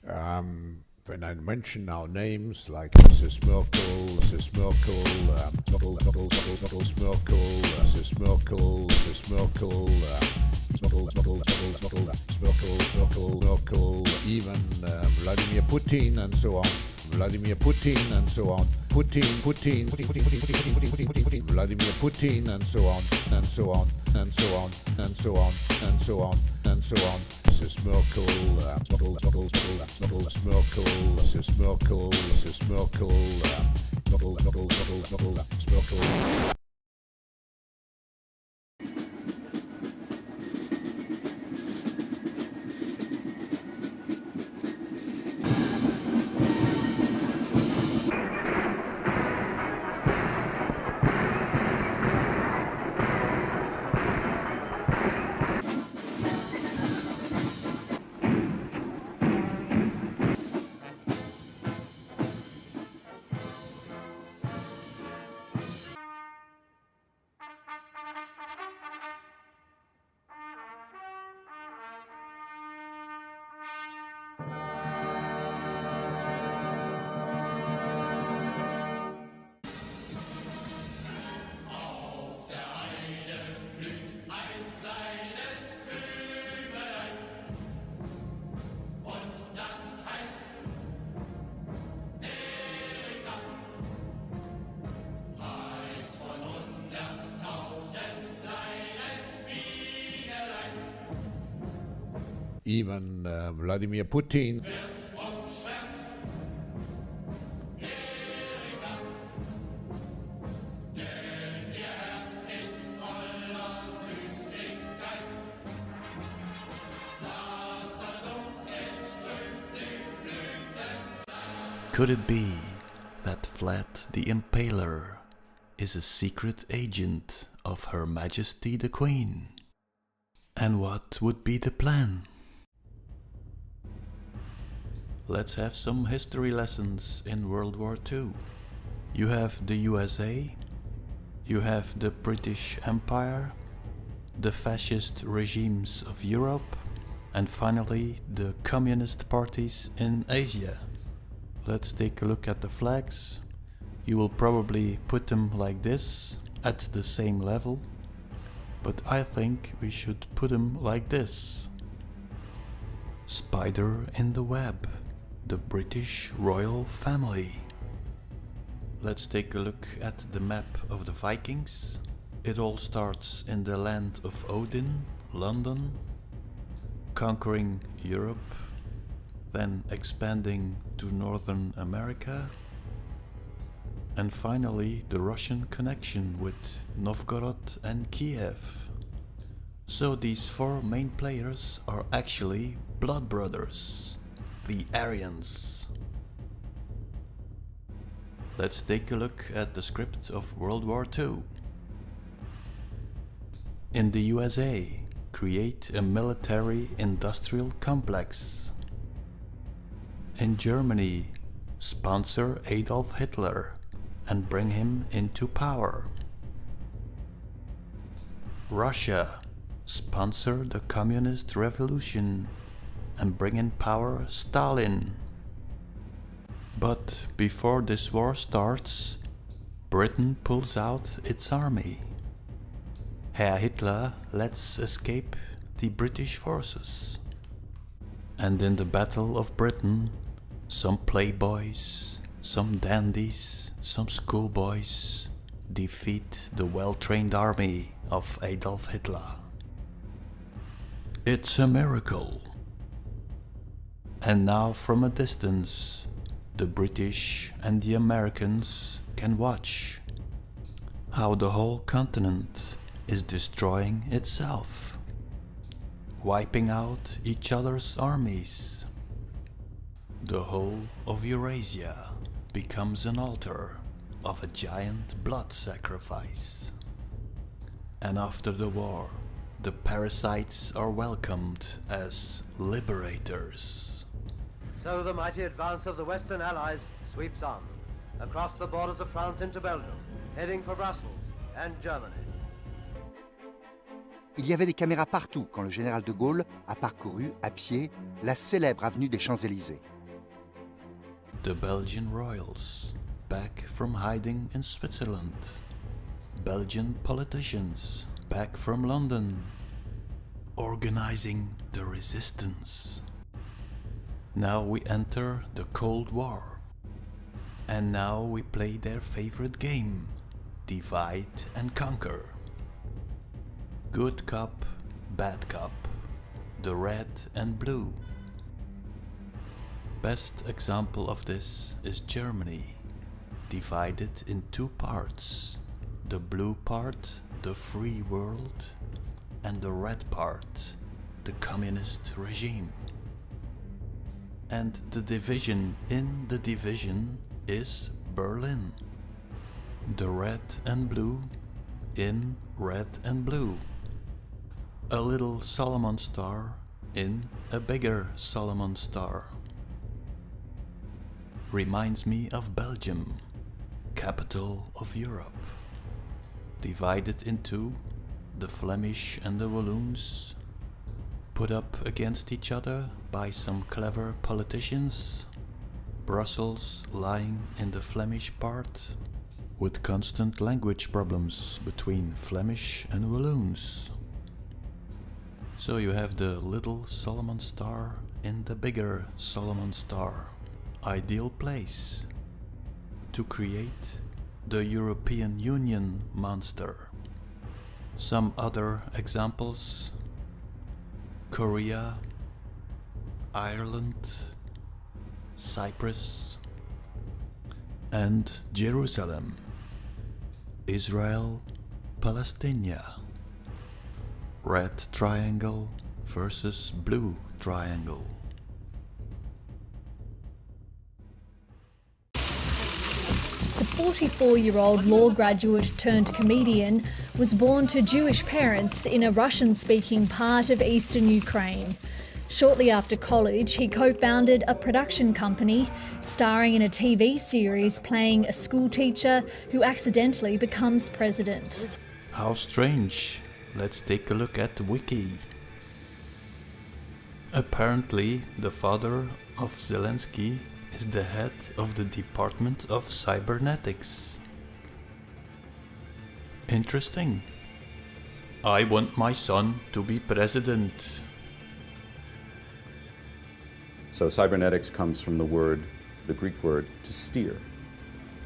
When I mention our names like Mrs. Merkel, Mrs. Merkel, Mrs. Merkel, Mrs. Merkel, Mrs. Merkel, Merkel, even Vladimir Putin and so on. Vladimir Putin and so on. Putin, Vladimir Putin and so on, and so on, and so on, and so on, and so on, and so on. Mrs. Merkel, Merkel, Mrs. Merkel, Mrs. Merkel, Merkel. Even Vladimir Putin. Could it be that Vlad the Impaler is a secret agent of Her Majesty the Queen? And what would be the plan? Let's have some history lessons in World War II. You have the USA, you have the British Empire, the fascist regimes of Europe, and finally the communist parties in Asia. Let's take a look at the flags. You will probably put them like this, at the same level, but I think we should put them like this. Spider in the web, the British royal family. Let's take a look at the map of the Vikings. It all starts in the land of Odin, London, conquering Europe, then expanding to Northern America, and finally the Russian connection with Novgorod and Kiev. So these four main players are actually blood brothers, the Aryans. Let's take a look at the script of World War II. In the USA, create a military-industrial complex. In Germany, sponsor Adolf Hitler and bring him into power. Russia, sponsor the communist revolution and bring in power Stalin. But before this war starts, Britain pulls out its army. Herr Hitler lets escape the British forces. And in the Battle of Britain, some playboys, some dandies, some schoolboys defeat the well-trained army of Adolf Hitler. It's a miracle. And now from a distance, the British and the Americans can watch how the whole continent is destroying itself, wiping out each other's armies. The whole of Eurasia becomes an altar of a giant blood sacrifice. And after the war, the parasites are welcomed as liberators. So the mighty advance of the Western Allies sweeps on, across the borders of France into Belgium, heading for Brussels and Germany. Il y avait des caméras partout quand le général de Gaulle a parcouru à pied la célèbre avenue des Champs-Élysées. the Belgian royals, back from hiding in Switzerland. Belgian politicians, back from London, organizing the resistance. Now we enter the Cold War. And now we play their favorite game, divide and conquer. Good cop, bad cop, the red and blue. Best example of this is Germany, divided in two parts. The blue part, the free world, and the red part, the communist regime. And the division in the division is Berlin. The red and blue in red and blue. A little Solomon star in a bigger Solomon star. Reminds me of Belgium, capital of Europe. Divided in two, the Flemish and the Walloons, put up against each other by some clever politicians. Brussels lying in the Flemish part, with constant language problems between Flemish and Walloons. So you have the little Solomon star in the bigger Solomon star. Ideal place to create the European Union monster. Some other examples: Korea, Ireland, Cyprus, and Jerusalem. Israel, Palestine. Red triangle versus blue triangle. The 44-year-old law graduate turned comedian was born to Jewish parents in a Russian-speaking part of eastern Ukraine. Shortly after college, he co-founded a production company, starring in a TV series playing a school teacher who accidentally becomes president. How strange. Let's take a look at the wiki. Apparently, the father of Zelensky is the head of the Department of Cybernetics. Interesting. I want my son to be president. So cybernetics comes from the Greek word to steer.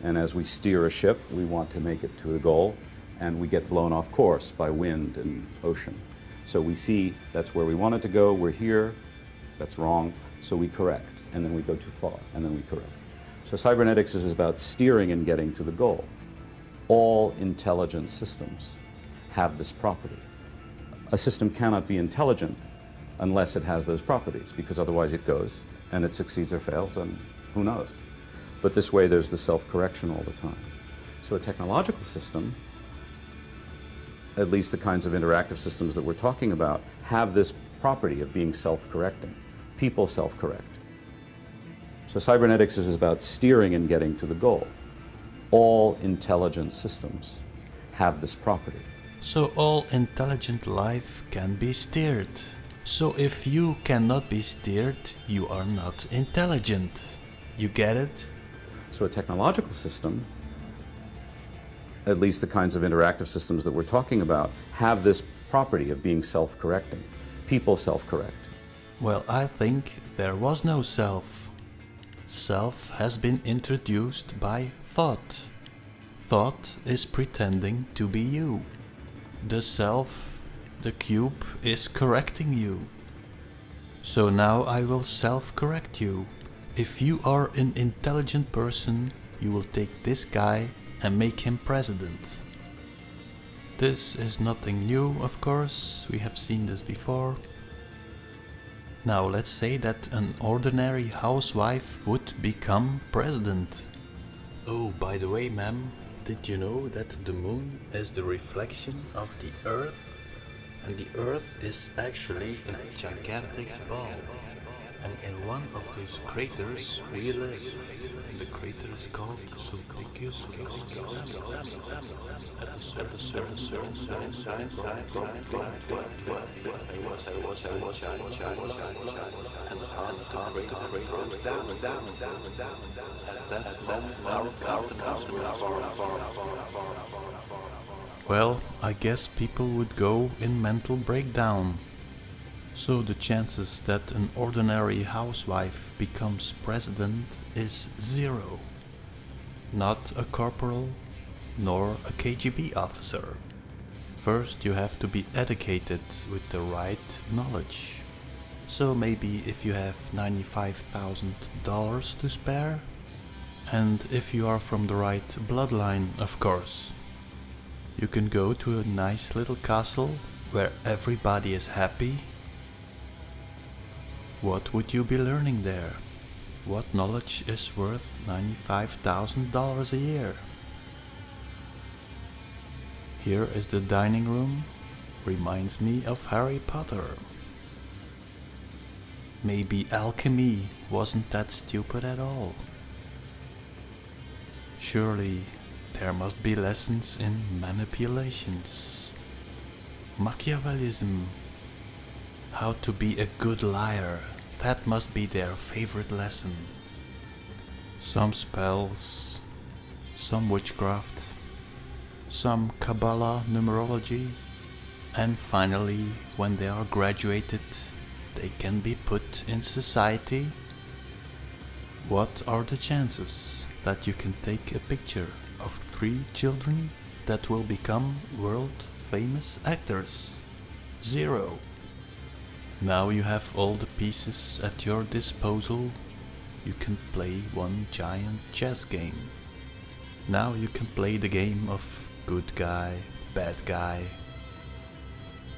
And as we steer a ship, we want to make it to a goal, and we get blown off course by wind and ocean. So we see that's where we want it to go, we're here, that's wrong, so we correct, and then we go too far, and then we correct. So cybernetics is about steering and getting to the goal. All intelligent systems have this property. A system cannot be intelligent unless it has those properties, because otherwise it goes and it succeeds or fails, and who knows. But this way there's the self-correction all the time. So a technological system, at least the kinds of interactive systems that we're talking about, have this property of being self-correcting. People self-correct. So cybernetics is about steering and getting to the goal. All intelligent systems have this property. So all intelligent life can be steered. So if you cannot be steered, you are not intelligent. You get it? So a technological system, at least the kinds of interactive systems that we're talking about, have this property of being self-correcting. People self-correct. Well, I think there was no self. Self has been introduced by thought. Thought is pretending to be you. The self, the cube, is correcting you. So now I will self-correct you. If you are an intelligent person, you will take this guy and make him president. This is nothing new, of course, we have seen this before. Now let's say that an ordinary housewife would become president. Oh, by the way, ma'am, did you know that the moon is the reflection of the earth? And the earth is actually a gigantic ball. And in one of those craters we live. The crater is called Sulpicius. At a certain time, I was, and the crater goes down. At that moment, our countenance were Well, I guess people would go in mental breakdown. So the chances that an ordinary housewife becomes president is 0. Not a corporal, nor a KGB officer. First you have to be educated with the right knowledge. So maybe if you have $95,000 to spare, and if you are from the right bloodline, of course, you can go to a nice little castle where everybody is happy. What would you be learning there? What knowledge is worth $95,000 a year? Here is the dining room. Reminds me of Harry Potter. Maybe alchemy wasn't that stupid at all. Surely there must be lessons in manipulations, Machiavellism, how to be a good liar. That must be their favorite lesson. Some spells, some witchcraft, some Kabbalah numerology, and finally, when they are graduated, they can be put in society. What are the chances that you can take a picture of 3 children that will become world famous actors? 0. Now you have all the pieces at your disposal. You can play one giant chess game. Now you can play the game of good guy, bad guy,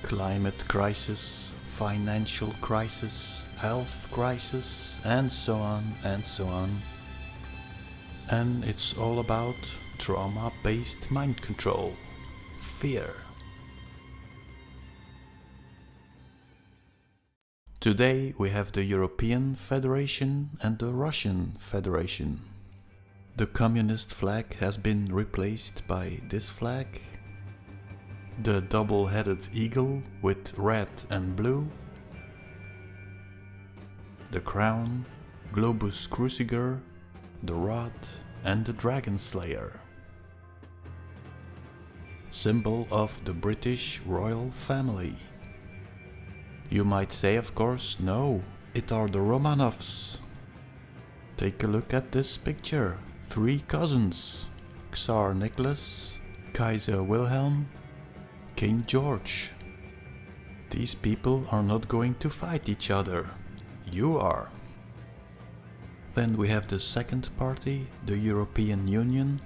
climate crisis, financial crisis, health crisis, and so on and so on. And it's all about trauma-based mind control, fear. Today we have the European Federation and the Russian Federation. The communist flag has been replaced by this flag. The double-headed eagle with red and blue. The crown, globus cruciger, the rod and the dragon slayer. Symbol of the British royal family. You might say, of course, no, it are the Romanovs. Take a look at this picture. 3 cousins. Tsar Nicholas, Kaiser Wilhelm, King George. These people are not going to fight each other. You are. Then we have the second party, the European Union.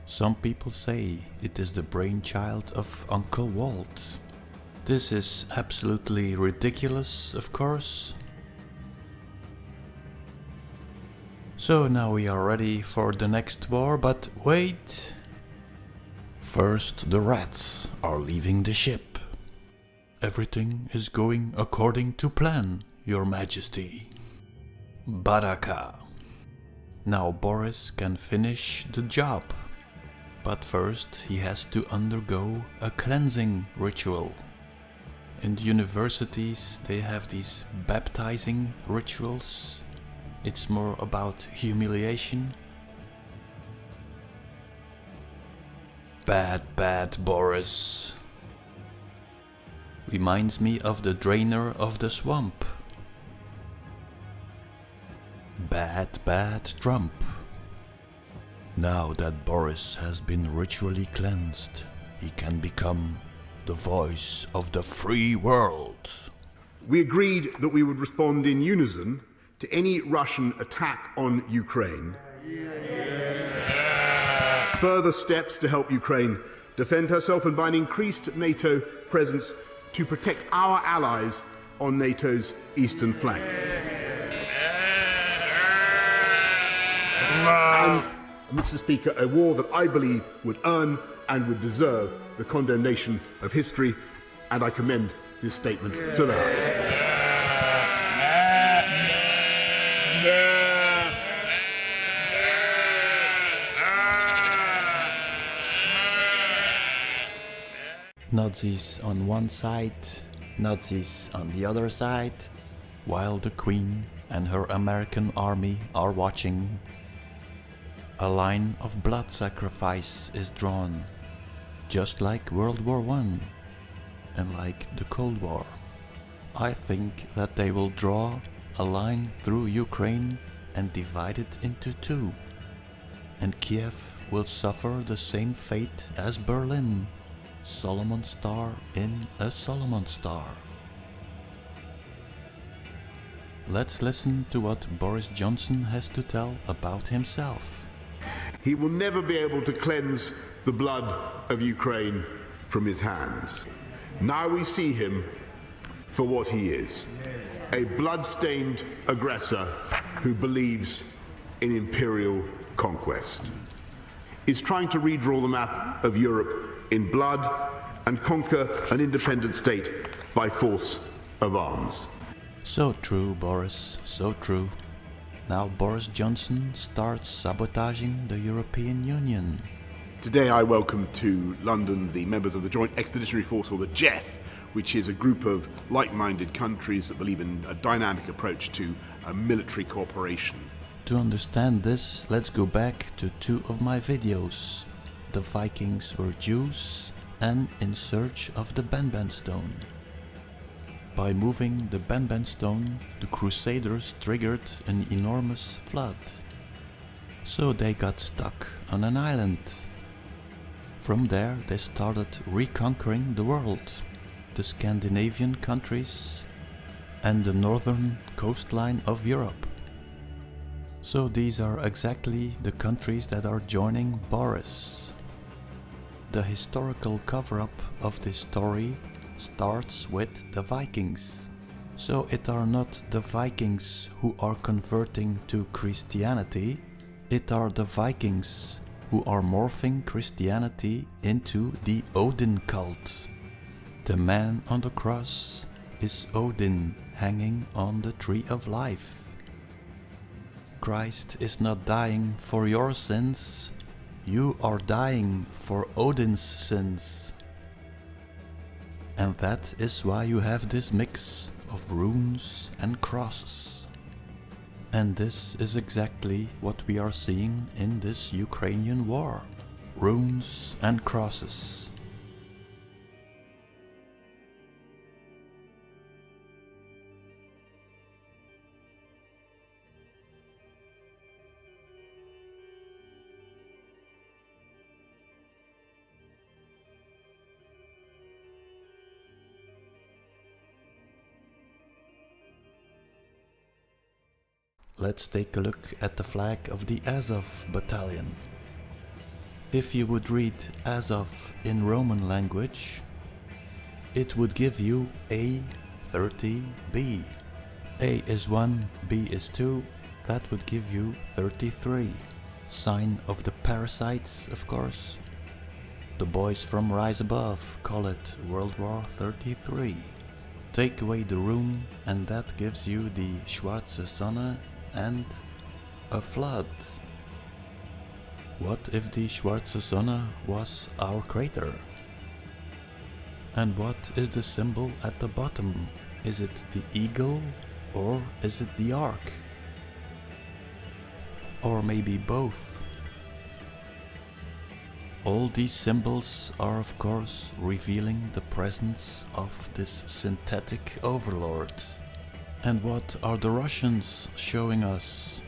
Some people say it is the brainchild of Uncle Walt. This is absolutely ridiculous, of course. So now we are ready for the next war, but wait! First, the rats are leaving the ship. Everything is going according to plan, Your Majesty. Baraka. Now Boris can finish the job. But first he has to undergo a cleansing ritual. In the universities they have these baptizing rituals. It's more about humiliation. Bad Boris. Reminds me of the drainer of the swamp. Bad Trump. Now that Boris has been ritually cleansed, he can become the voice of the free world. We agreed that we would respond in unison to any Russian attack on Ukraine. Further steps to help Ukraine defend herself and by an increased NATO presence to protect our allies on NATO's eastern flank. And, Mr. Speaker, a war that I believe would earn and would deserve the condemnation of history, and I commend this statement to the House. Nazis on one side, Nazis on the other side, while the Queen and her American army are watching. A line of blood sacrifice is drawn, just like World War I and like the Cold War. I think that they will draw a line through Ukraine and divide it into two, and Kiev will suffer the same fate as Berlin. Solomon Star in a Solomon Star. Let's listen to what Boris Johnson has to tell about himself. He will never be able to cleanse the blood of Ukraine from his hands. Now we see him for what he is, a blood-stained aggressor who believes in imperial conquest. He's trying to redraw the map of Europe in blood and conquer an independent state by force of arms. So true, Boris, so true. Now Boris Johnson starts sabotaging the European Union. Today I welcome to London the members of the Joint Expeditionary Force, or the JEF, which is a group of like-minded countries that believe in a dynamic approach to military cooperation. To understand this, let's go back to two of my videos. The Vikings were Jews and In Search of the Benben Stone. By moving the Benben Stone, the Crusaders triggered an enormous flood. So they got stuck on an island. From there they started reconquering the world, the Scandinavian countries and the northern coastline of Europe. So these are exactly the countries that are joining Boris. The historical cover-up of this story starts with the Vikings. So it are not the Vikings who are converting to Christianity, it are the Vikings who are morphing Christianity into the Odin cult. The man on the cross is Odin hanging on the tree of life. Christ is not dying for your sins, you are dying for Odin's sins. And that is why you have this mix of runes and crosses. And this is exactly what we are seeing in this Ukrainian war. Runes and crosses. Let's take a look at the flag of the Azov battalion. If you would read Azov in Roman language, it would give you A30B. A is 1, B is 2, that would give you 33. Sign of the parasites, of course. The boys from Rise Above call it World War 33. Take away the rune and that gives you the Schwarze Sonne and a flood. What if the Schwarze Sonne was our crater? And what is the symbol at the bottom? Is it the eagle or is it the ark? Or maybe both? All these symbols are of course revealing the presence of this synthetic overlord. And what are the Russians showing us?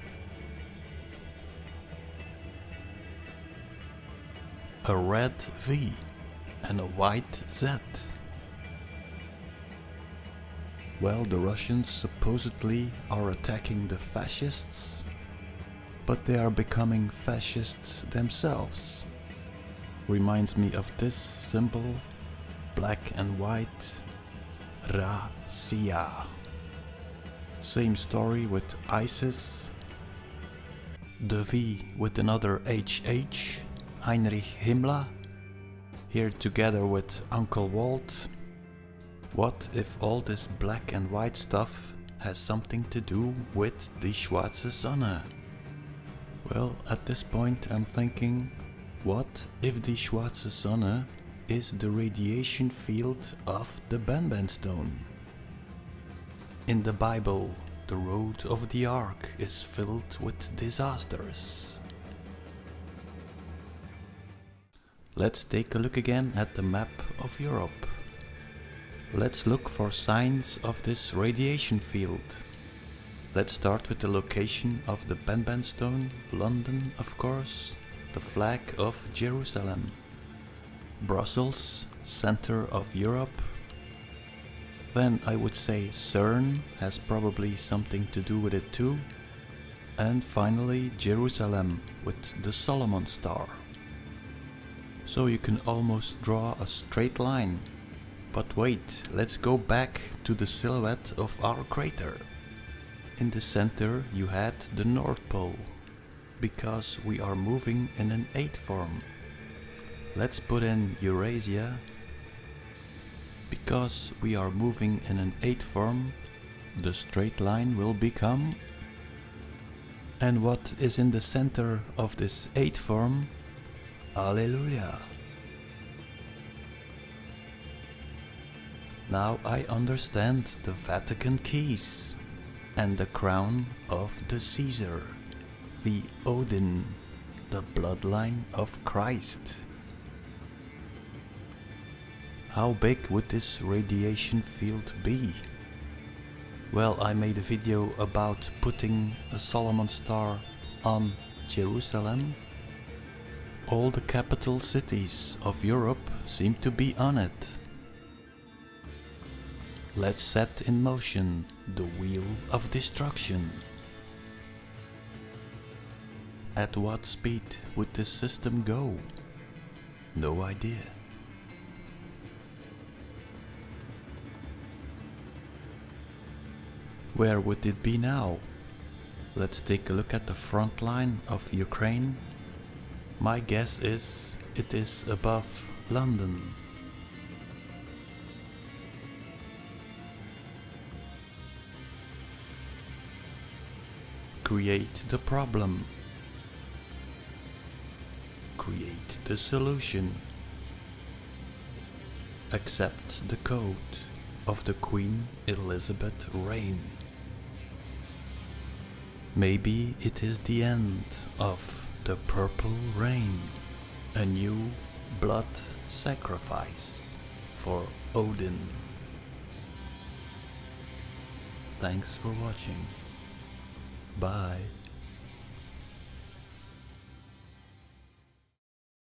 A red V and a white Z. Well, the Russians supposedly are attacking the fascists, but they are becoming fascists themselves. Reminds me of this symbol, black and white, Russia. Same story with ISIS. The V with another HH, Heinrich Himmler, here together with Uncle Walt. What if all this black and white stuff has something to do with the Schwarze Sonne? Well, at this point I'm thinking, what if the Schwarze Sonne is the radiation field of the Benben stone? In the Bible, the road of the ark is filled with disasters. Let's take a look again at the map of Europe. Let's look for signs of this radiation field. Let's start with the location of the Benben stone, London of course, the flag of Jerusalem. Brussels, center of Europe. Then I would say CERN has probably something to do with it too. And finally Jerusalem with the Solomon star. So you can almost draw a straight line. But wait, let's go back to the silhouette of our crater. In the center you had the North Pole, because we are moving in an 8 form. Let's put in Eurasia. Because we are moving in an 8 form, the straight line will become... And what is in the center of this 8 form? Alleluia! Now I understand the Vatican keys and the crown of the Caesar, the Odin, the bloodline of Christ. How big would this radiation field be? Well, I made a video about putting a Solomon star on Jerusalem. All the capital cities of Europe seem to be on it. Let's set in motion the wheel of destruction. At what speed would this system go? No idea. Where would it be now? Let's take a look at the front line of Ukraine. My guess is it is above London. Create the problem. Create the solution. Accept the code of the Queen Elizabeth reign. Maybe it is the end of the Purple Rain, a new blood sacrifice for Odin. Thanks for watching. Bye.